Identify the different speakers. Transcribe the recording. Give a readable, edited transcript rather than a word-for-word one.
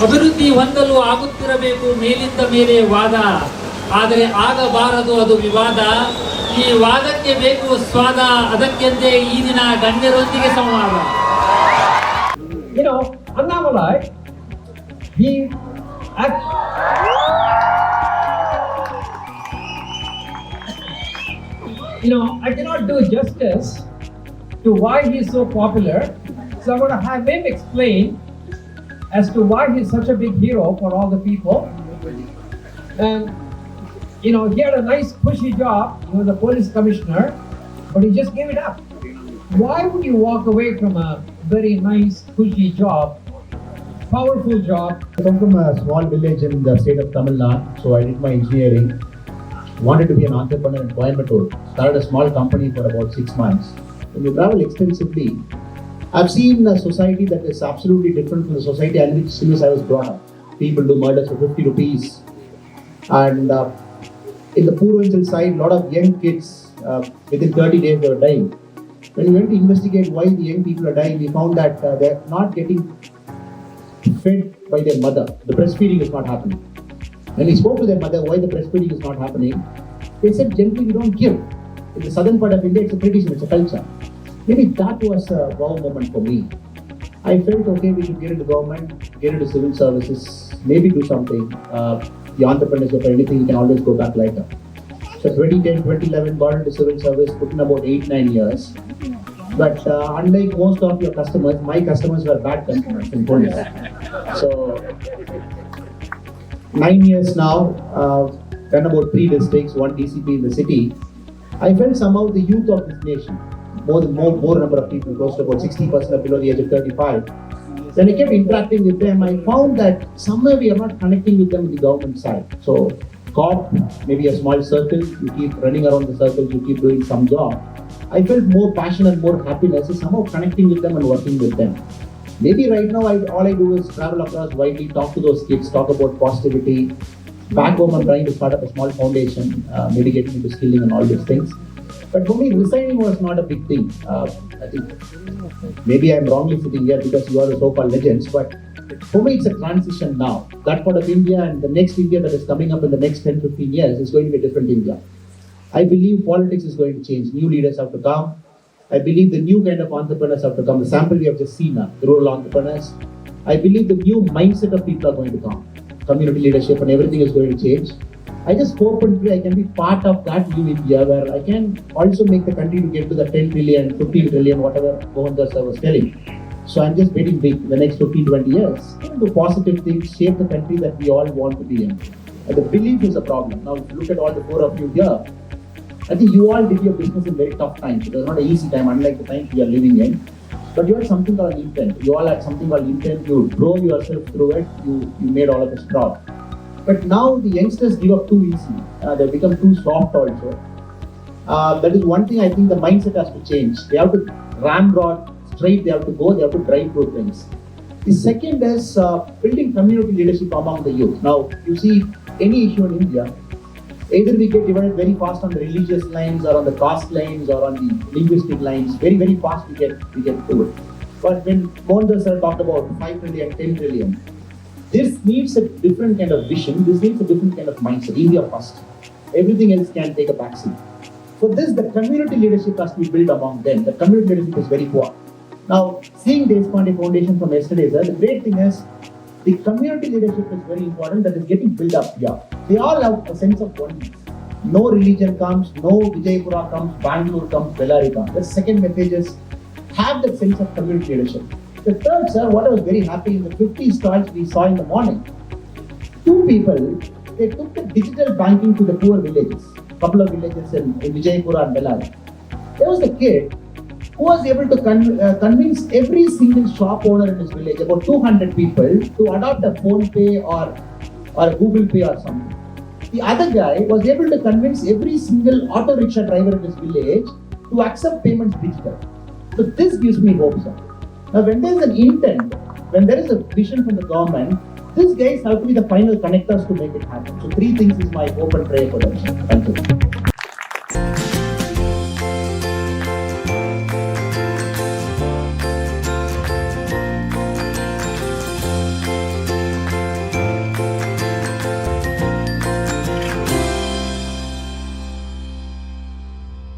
Speaker 1: ಅಭಿವೃದ್ಧಿ ಹೊಂದಲು ಆಗುತ್ತಿರಬೇಕು ಮೇಲಿಂದ ಮೇಲೆ ವಾದ, ಆದರೆ ಆಗಬಾರದು ಅದು ವಿವಾದ. ಈ ವಾದಕ್ಕೆ ಬೇಕು ಸ್ವಾದ, ಅದಕ್ಕೆಂದೇ ಈ ದಿನ ಗಣ್ಯರೊಂದಿಗೆ ಸಂವಾದ.
Speaker 2: Annamalai, he I cannot do justice to why he is so popular, so I'm going to have him explain as to why he's such a big hero for all the people. And he had a nice cushy job. He was a police commissioner, but he just gave it up. Why would you walk away from a very nice cushy job, powerful job?
Speaker 3: I come from a small village in the state of Tamil Nadu, so I did my engineering. Wanted to be an entrepreneur in Coimbatore. Started a small company for about 6 months. When you travel extensively, I've seen a society that is absolutely different from the society in which I was brought up. People do murders for 50 rupees. And in the Purvanchal side, a lot of young kids, within 30 days they were dying. When we went to investigate why the young people are dying, we found that they're not getting fed by their mother. The breastfeeding is not happening. When we spoke to their mother why the breastfeeding is not happening, they said generally we don't give. In the southern part of India, it's a tradition, it's a culture. Maybe that was a wow moment for me. I felt okay, we should get into government, get into civil services, maybe do something. The entrepreneurship or anything, you can always go back later. So 2010, 2011, got into civil service, put in about 8-9 years. But unlike most of your customers, my customers were bad customers in police. So 9 years now, done about 3 districts, 1 DCP in the city. I felt somehow the youth of this nation, more number of people, close to about 60% are below the age of 35. When I kept interacting with them, I found that somewhere we are not connecting with them in the government side. So COP, maybe a small circle, you keep running around the circle, you keep doing some job. I felt more passion and more happiness is somehow connecting with them and working with them. Maybe right now all I do is travel across widely, talk to those kids, talk about positivity. Back home I'm trying to start up a small foundation, maybe getting into skilling and all these things. But for me, resigning was not a big thing. I think maybe I'm wrongly sitting here because you are the so-called legends, but for me it's a transition now. That part of India and the next India that is coming up in the next 10-15 years is going to be a different India. I believe politics is going to change. New leaders have to come. I believe the new kind of entrepreneurs have to come. The sample we have just seen now, the rural entrepreneurs. I believe the new mindset of people are going to come. Community leadership and everything is going to change. I just hope and pray I can be part of that new India where I can also make the country to get to the 10 trillion, 15 trillion, whatever Mohandas sir was telling. So I'm just betting big in the next 15-20 years. Do positive things, shape the country that we all want to be in. And the belief is a problem. Now if you look at all the 4 of you here, I think you all did your business in very tough times. It was not an easy time, unlike the times we are living in. But you had something called intent. You all had something called intent. You drove yourself through it. You made all of us proud. But now the youngsters give up too easy. They become too soft also. That is one thing I think the mindset has to change. They have to ramrod straight. They have to go. They have to drive through things. The second is building community leadership among the youth. Now you see any issue in India. Either we get divided very fast on the religious lines or on the caste lines or on the linguistic lines. Very, very fast we get to it. But when Mohandas sir talked about 5 trillion, 10 trillion, this needs a different kind of vision. This needs a different kind of mindset. India first. Everything else can take a backseat. For this, the community leadership has to be built among them. The community leadership is very poor. Now, seeing Deshpande Foundation from yesterday, sir, the great thing is the community leadership is very important. That is getting built up here. They all have a sense of oneness. No religion comes, no Vijaypura comes, Bangalore comes, Bellary comes. The second message is have that sense of community leadership. The third, sir, what I was very happy in the 50 stalls we saw in the morning, 2 people, they took the digital banking to the poor villages, a couple of villages in Vijaypura and Bellary. There was the kid who was able to convince every single shop owner in his village, about 200 people, to adopt a Phone Pay or a Google Pay or something. The other guy was able to convince every single auto rickshaw driver in his village to accept payments digital. So this gives me hope, sir. Now when there is an intent, when there is a vision from the government, these guys have to be the final connectors to make it happen. So 3 things is my hope and prayer for them, sir. Thank you.